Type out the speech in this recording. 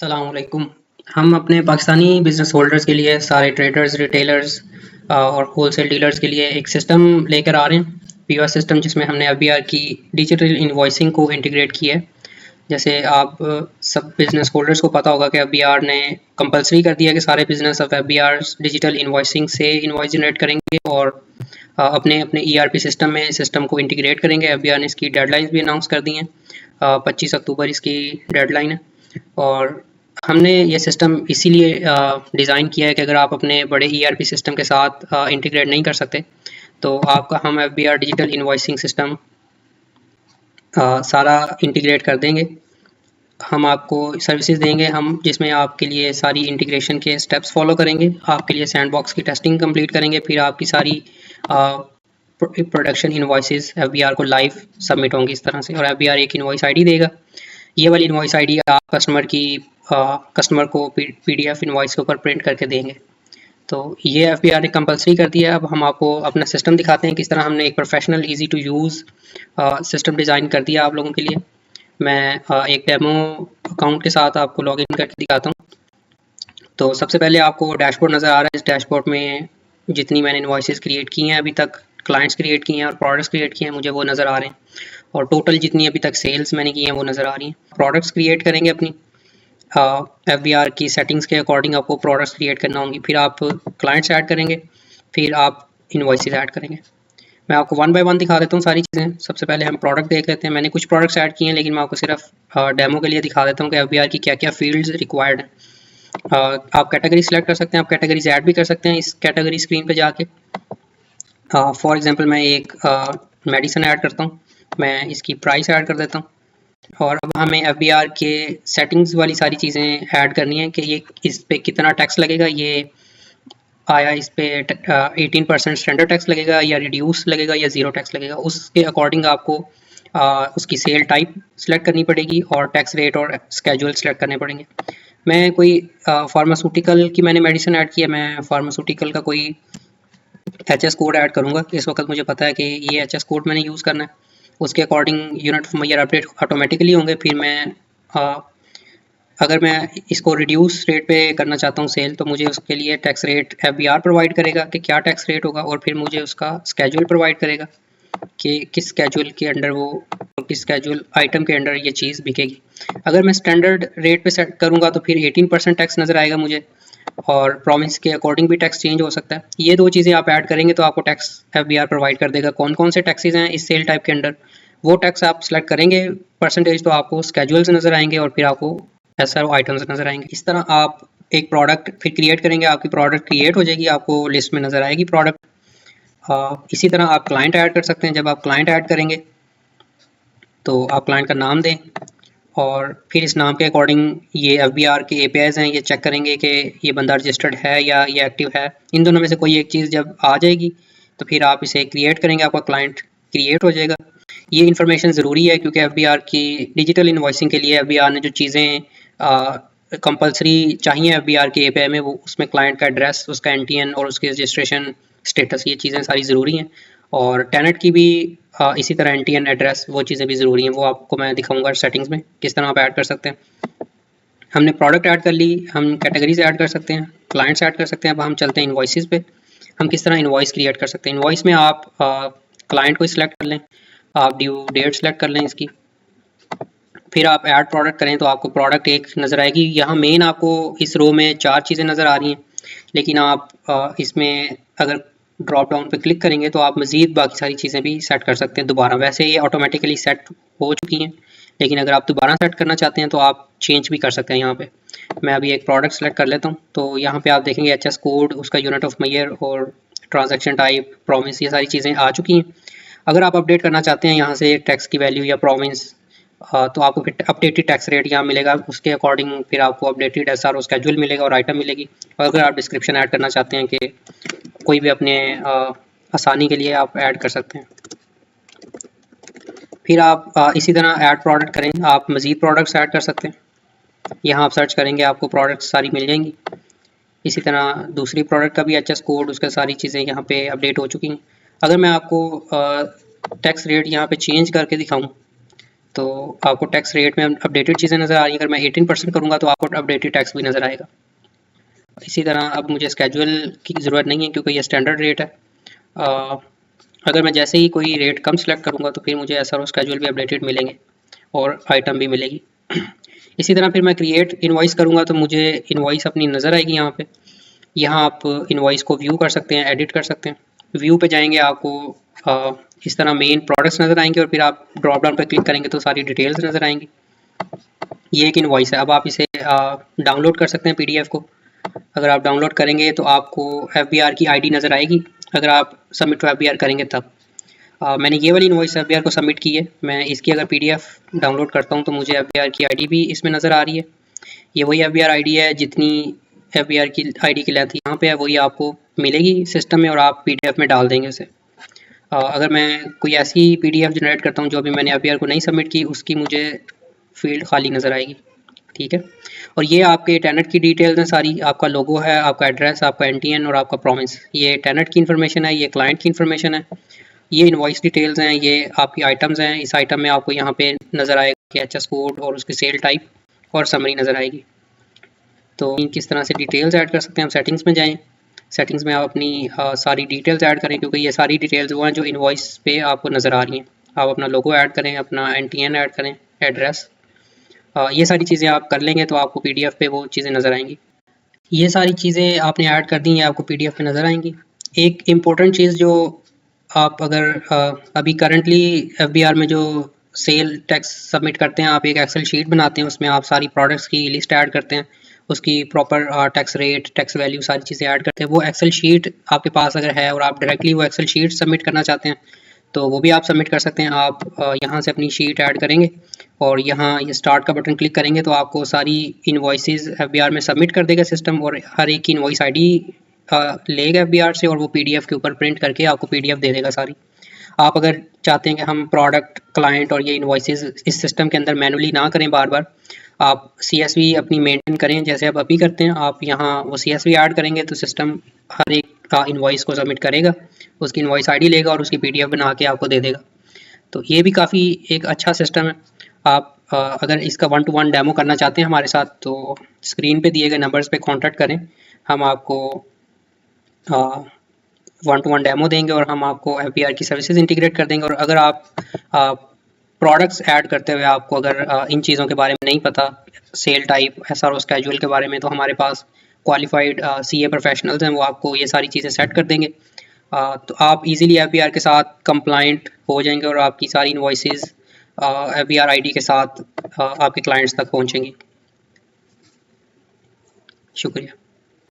अस्सलाम वालेकुम। हम अपने पाकिस्तानी बिज़नेस होल्डर्स के लिए सारे ट्रेडर्स, रिटेलर्स और होलसेल डीलर्स के लिए एक सिस्टम लेकर आ रहे हैं, पीओएस सिस्टम, जिसमें हमने एफबीआर की डिजिटल इनवॉइसिंग को इंटीग्रेट किया है। जैसे आप सब बिज़नेस होल्डर्स को पता होगा कि एफबीआर ने कंपलसरी कर दिया कि सारे बिज़नेस अब एफबीआर डिजिटल इनवॉइसिंग से इनवॉइस जनरेट करेंगे और अपने अपने ईआरपी सिस्टम में सिस्टम को इंटीग्रेट करेंगे। एफबीआर ने इसकी डेडलाइंस भी अनाउंस कर दी हैं, 25 अक्टूबर इसकी डेडलाइन है। और हमने ये सिस्टम इसीलिए डिज़ाइन किया है कि अगर आप अपने बड़े ईआरपी सिस्टम के साथ इंटीग्रेट नहीं कर सकते तो आपका हम एफबीआर डिजिटल इनवॉइसिंग सिस्टम सारा इंटीग्रेट कर देंगे। हम आपको सर्विसेज देंगे हम जिसमें आपके लिए सारी इंटीग्रेशन के स्टेप्स फॉलो करेंगे, आपके लिए सैंडबॉक्स की टेस्टिंग कंप्लीट करेंगे, फिर आपकी सारी प्रोडक्शन इनवॉइसेस एफबीआर को लाइव सबमिट होंगी इस तरह से। और एफबीआर एक इनवॉइस आईडी देगा। ये वाली इनवॉइस आईडी आप कस्टमर को पीडीएफ इनवॉइस के ऊपर प्रिंट करके देंगे। तो ये एफबीआर ने कंपलसरी कर दिया है। अब हम आपको अपना सिस्टम दिखाते हैं, किस तरह हमने एक professional easy to use system design कर दिया आप लोगों के लिए। मैं एक डेमो अकाउंट के साथ आपको लॉगिन करके दिखाता हूँ। तो सबसे पहले आपको डैशबोर्ड नज़र आ रहा है। इस डैशबोर्ड में जितनी मैंने इनवॉइसेस क्रिएट की हैं अभी तक, क्लाइंट्स क्रिएट किए हैं और प्रोडक्ट्स क्रिएट किए हैं, मुझे वो नज़र आ रहे हैं। और टोटल जितनी अभी तक सेल्स मैंने की हैं वो नज़र आ रही हैं। प्रोडक्ट्स क्रिएट करेंगे अपनी एफबीआर की सेटिंग्स के अकॉर्डिंग आपको प्रोडक्ट्स क्रिएट करना होंगी। फिर आप क्लाइंट्स ऐड करेंगे, फिर आप इनवॉइसेस ऐड करेंगे। मैं आपको वन बाय वन दिखा देता हूँ सारी चीज़ें। सबसे पहले हम प्रोडक्ट देख लेते हैं। मैंने कुछ प्रोडक्ट्स ऐड किए हैं, लेकिन मैं आपको सिर्फ डेमो के लिए दिखा देता हूँ कि एफबीआर की क्या क्या फील्ड्स रिक्वायर्ड हैं। आप कैटेगरी सेलेक्ट कर सकते हैं, आप कैटेगरीज ऐड भी कर सकते हैं इस कैटेगरी स्क्रीन पे जाके। फॉर एग्जांपल मैं एक मेडिसिन ऐड करता हूँ, मैं इसकी प्राइस ऐड कर देता हूँ। और अब हमें एफबीआर के सेटिंग्स वाली सारी चीज़ें ऐड करनी है कि ये इस पे कितना टैक्स लगेगा, ये आया इस पे 18% स्टैंडर्ड टैक्स लगेगा या रिड्यूस लगेगा या ज़ीरो टैक्स लगेगा। उसके अकॉर्डिंग आपको उसकी सेल टाइप सेलेक्ट करनी पड़ेगी और टैक्स रेट और स्केड्यूल सेलेक्ट करने पड़ेंगे। मैं कोई फार्मास्यूटिकल की मैंने मेडिसिन ऐड की है, मैं फार्मास्यूटिकल का कोई एचएस कोड ऐड करूँगा। इस वक्त मुझे पता है कि ये एचएस कोड मैंने यूज़ करना है। उसके according unit of measure update automatically होंगे। फिर मैं अगर मैं इसको रिड्यूस रेट पे करना चाहता हूँ सेल, तो मुझे उसके लिए टैक्स रेट एफबीआर प्रोवाइड करेगा कि क्या टैक्स रेट होगा, और फिर मुझे उसका स्केड्यूल प्रोवाइड करेगा कि किस स्केड्यूल के अंडर वो, किस स्केड्यूल आइटम के अंडर ये चीज़ बिकेगी। अगर मैं स्टैंडर्ड रेट पे सेट करूँगा तो फिर 18% टैक्स नज़र आएगा मुझे, और प्रॉमिस के अकॉर्डिंग भी टैक्स चेंज हो सकता है। ये दो चीज़ें आप ऐड करेंगे तो आपको टैक्स एफबीआर प्रोवाइड कर देगा। कौन कौन से टैक्सेस हैं इस सेल टाइप के अंडर, वो टैक्स आप सेलेक्ट करेंगे परसेंटेज, तो आपको स्केड्यूल्स नज़र आएंगे और फिर आपको ऐसा आइटम्स नज़र आएंगे। इस तरह आप एक प्रोडक्ट फिर क्रिएट करेंगे, आपकी प्रोडक्ट क्रिएट हो जाएगी, आपको लिस्ट में नज़र आएगी प्रोडक्ट। इसी तरह आप क्लाइंट ऐड कर सकते हैं। जब आप क्लाइंट ऐड करेंगे तो आप क्लाइंट का नाम दें और फिर इस नाम के अकॉर्डिंग ये एफबीआर के एपीआईज हैं, ये चेक करेंगे कि ये बंदा रजिस्टर्ड है या ये एक्टिव है। इन दोनों में से कोई एक चीज़ जब आ जाएगी तो फिर आप इसे क्रिएट करेंगे, आपका क्लाइंट क्रिएट हो जाएगा। ये इन्फॉर्मेशन ज़रूरी है क्योंकि एफबीआर की डिजिटल इनवॉइसिंग के लिए एफबीआर ने जो चीज़ें कंपलसरी चाहिए एफबीआर के एपीआई में, वो उसमें क्लाइंट का एड्रेस, उसका एनटीएन और उसकी रजिस्ट्रेशन स्टेटस, ये चीज़ें सारी ज़रूरी हैं। और टेनेट की भी इसी तरह एनटीएन एड्रेस, वो चीज़ें भी ज़रूरी हैं। वो आपको मैं दिखाऊंगा सेटिंग्स में किस तरह आप ऐड कर सकते हैं। हमने प्रोडक्ट ऐड कर ली, हम कैटेगरीज ऐड कर सकते हैं, क्लाइंट्स ऐड कर सकते हैं। अब हम चलते हैं इनवॉइसेस पे। हम किस तरह इनवॉइस क्रिएट कर सकते हैं। इनवॉइस में आप क्लाइंट को सिलेक्ट कर लें, आप ड्यू डेट सेलेक्ट कर लें इसकी, फिर आप ऐड प्रोडक्ट करें तो आपको प्रोडक्ट एक नज़र आएगी। यहाँ मेन आपको इस रो में 4 चीज़ें नज़र आ रही हैं, लेकिन आप इसमें अगर ड्रॉप डाउन पे क्लिक करेंगे तो आप मज़ीद बाकी सारी चीज़ें भी सेट कर सकते हैं दोबारा। वैसे ये ऑटोमेटिकली सेट हो चुकी हैं, लेकिन अगर आप दोबारा सेट करना चाहते हैं तो आप चेंज भी कर सकते हैं। यहाँ पे मैं अभी एक प्रोडक्ट सेलेक्ट कर लेता हूँ, तो यहाँ पे आप देखेंगे एचएस कोड, उसका यूनिट ऑफ मेजर और ट्रांजैक्शन टाइप, प्रॉमिस, ये सारी चीज़ें आ चुकी हैं। अगर आप अपडेट करना चाहते हैं यहाँ से टैक्स की वैल्यू या प्रॉमिस, तो आपको फिर अपडेटेड टैक्स रेट यहाँ मिलेगा, उसके अकॉर्डिंग फिर आपको अपडेटेड एसआर स्केड्यूल मिलेगा और आइटम मिलेगी। और अगर आप डिस्क्रिप्शन ऐड करना चाहते हैं कि कोई भी अपने आसानी के लिए आप ऐड कर सकते हैं। फिर आप इसी तरह ऐड प्रोडक्ट करें, आप मज़ीद प्रोडक्ट्स ऐड कर सकते हैं। यहाँ आप सर्च करेंगे आपको प्रोडक्ट्स सारी मिल जाएंगी। इसी तरह दूसरी प्रोडक्ट का भी एचएस कोड, उसका सारी चीज़ें यहाँ पे अपडेट हो चुकी हैं। अगर मैं आपको टैक्स रेट यहाँ पे चेंज करके दिखाऊँ तो आपको टैक्स रेट में अपडेटेड चीज़ें नज़र आ रही हैं। अगर मैं 18% करूँगा तो आपको अपडेटेड टैक्स भी नज़र आएगा। इसी तरह अब मुझे स्केजुअल की ज़रूरत नहीं है क्योंकि ये स्टैंडर्ड रेट है। अगर मैं जैसे ही कोई रेट कम सेलेक्ट करूँगा तो फिर मुझे SRO स्केजुअल भी अपडेटेड मिलेंगे और आइटम भी मिलेगी। इसी तरह फिर मैं क्रिएट इनवॉइस करूँगा तो मुझे इनवॉइस अपनी नज़र आएगी यहाँ पे। यहाँ आप इनवॉइस को व्यू कर सकते हैं, एडिट कर सकते हैं। व्यू पे जाएंगे, आपको इस तरह मेन प्रोडक्ट्स नज़र आएंगे और फिर आप ड्रॉप डाउन पर क्लिक करेंगे तो सारी डिटेल्स नज़र आएंगी। ये एक इनवॉइस है। अब आप इसे डाउनलोड कर सकते हैं PDF को। अगर आप डाउनलोड करेंगे तो आपको FBR की ID नज़र आएगी अगर आप सबमिट टू FBR करेंगे तब। मैंने ये वाली इनवॉइस FBR को सबमिट की है। मैं इसकी अगर PDF डाउनलोड करता हूँ तो मुझे FBR की ID भी इसमें नज़र आ रही है। ये वही FBR ID है, जितनी FBR की ID की लेंथ यहाँ पे है वही आपको मिलेगी सिस्टम में और आप PDF में डाल देंगे उसे। अगर मैं कोई ऐसी PDF जनरेट करता हूँ जो अभी मैंने FBR को नहीं सबमिट की, उसकी मुझे फील्ड खाली नज़र आएगी। ठीक है, और ये आपके टेनेंट की डिटेल्स हैं सारी। आपका लोगो है, आपका एड्रेस, आपका NTN और आपका प्रॉमिस। ये टेनेंट की इन्फॉर्मेशन है, ये क्लाइंट की इन्फॉर्मेशन है। ये इनवॉइस डिटेल्स हैं, ये आपकी आइटम्स हैं। इस आइटम में आपको यहाँ पे नज़र आएगा कि HS कोड और उसकी सेल टाइप और समरी नज़र आएगी। तो किस तरह से डिटेल्स ऐड कर सकते हैं, हम सेटिंग्स में जाएँ। सेटिंग्स में आप अपनी सारी डिटेल्स ऐड करें क्योंकि ये सारी डिटेल्स वो हैं जो इनवॉइस पे आपको नज़र आ रही हैं। आप अपना लोगो ऐड करें, अपना NTN ऐड करें, एड्रेस, ये सारी चीज़ें आप कर लेंगे तो आपको PDF पे वो चीज़ें नज़र आएंगी। ये सारी चीज़ें आपने ऐड कर दी हैं, आपको PDF पे नज़र आएंगी। एक इम्पोर्टेंट चीज़ जो आप अगर अभी करंटली FBR में जो सेल टैक्स सबमिट करते हैं, आप एक एक्सेल शीट बनाते हैं, उसमें आप सारी प्रोडक्ट्स की लिस्ट ऐड करते हैं, उसकी proper tax rate, tax value, सारी चीज़ें ऐड करते हैं। वो एक्सेल शीट आपके पास अगर है और आप डायरेक्टली वो एक्सेल शीट सबमिट करना चाहते हैं तो वो भी आप सबमिट कर सकते हैं। आप यहाँ से अपनी शीट ऐड करेंगे और यहाँ ये स्टार्ट का बटन क्लिक करेंगे तो आपको सारी इनवॉइसेस FBR में सबमिट कर देगा सिस्टम और हर एक की इनवॉइस ID लेगा FBR से और वो PDF के ऊपर प्रिंट करके आपको PDF दे देगा सारी। आप अगर चाहते हैं कि हम प्रोडक्ट, क्लाइंट और ये इनवॉइसेस इस सिस्टम के अंदर मैनुअली ना करें बार बार, आप CSV अपनी मेंटेन करें जैसे आप अभी करते हैं। आप यहाँ वो CSV ऐड करेंगे तो सिस्टम हर एक का इनवॉइस को सबमिट करेगा, उसकी इनवॉइस ID लेगा और उसकी PDF बना के आपको दे देगा। तो ये भी काफ़ी एक अच्छा सिस्टम है। आप अगर इसका 1-to-1 डेमो करना चाहते हैं हमारे साथ तो स्क्रीन पे दिए गए नंबर्स पे कांटेक्ट करें, हम आपको 1-to-1 डेमो देंगे और हम आपको FBR की सर्विसेज इंटीग्रेट कर देंगे। और अगर आप प्रोडक्ट्स ऐड करते हुए आपको अगर इन चीज़ों के बारे में नहीं पता, सेल टाइप, SRO स्केड्यूल के बारे में, तो हमारे पास क्वालिफाइड CA प्रोफेशनल्स हैं, वो आपको ये सारी चीज़ें सेट कर देंगे। तो आप इजीली FBR के साथ कंप्लाइंट हो जाएंगे और आपकी सारी इनवॉइसेस FBR ID के साथ आपके क्लाइंट्स तक पहुंचेंगी। शुक्रिया।